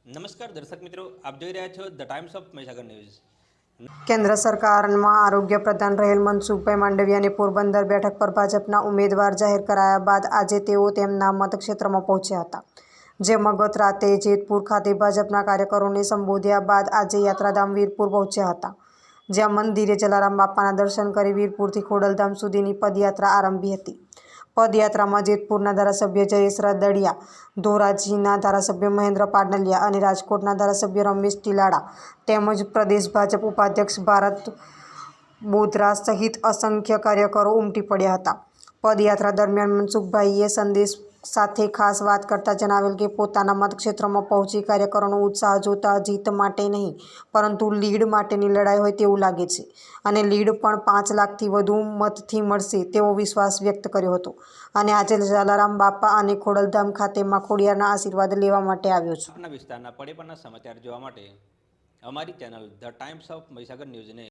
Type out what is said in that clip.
નમસ્કાર દર્શક મિત્રો, આપ જોઈ રહ્યા છો the Times of Mahisagar news. કેન્દ્ર સરકારમાં આરોગ્ય પ્રધાન રહેલ મનસુખભાઈ માંડવિયાની પોરબંદર બેઠક પર ભાજપના ઉમેદવાર જાહેર કરાયા બાદ આજે તેઓ તેમના મતક્ષેત્રમાં પહોંચ્યા હતા, જેમાં ગત રાતે જેતપુર ખાતે ભાજપના કાર્યકરોને સંબોધ્યા બાદ આજે યાત્રાધામ વીરપુર પહોંચ્યા હતા, જ્યાં મંદિરે જલારામ બાપાના દર્શન કરી વીરપુરથી ખોડલધામ સુધીની પદયાત્રા આરંભી હતી। પદયાત્રામાં જેતપુરના ધારાસભ્ય જયેશ રાદડિયા, ધોરાજીના ધારાસભ્ય મહેન્દ્ર પાડલિયા અને રાજકોટના ધારાસભ્ય રમેશ ટીલાળા તેમજ પ્રદેશ ભાજપ ઉપાધ્યક્ષ ભારત બોધરા સહિત અસંખ્ય કાર્યકરો ઉમટી પડ્યા હતા। પદયાત્રા દરમિયાન મનસુખભાઈએ સંદેશ સાથે ખાસ વાત કરતા જણાવેલ કે પોતાના મતક્ષેત્રમાં પહોંચી કાર્યકરોનો ઉત્સાહ જોતા જીત માટે નહીં પરંતુ લીડ માટેની લડાઈ હોય તેવું લાગે છે અને લીડ પણ 5 લાખથી વધુ મતથી મળશે તેવો વિશ્વાસ વ્યક્ત કર્યો હતો અને આજે જલારામ બાપા અને ખોડલધામ ખાતે માં ખોડિયારના આશીર્વાદ લેવા માટે આવ્યો છું। આપના વિસ્તારના પડે પરના સમાચાર જોવા માટે અમારી channel the Times of Mahisagar ન્યૂઝને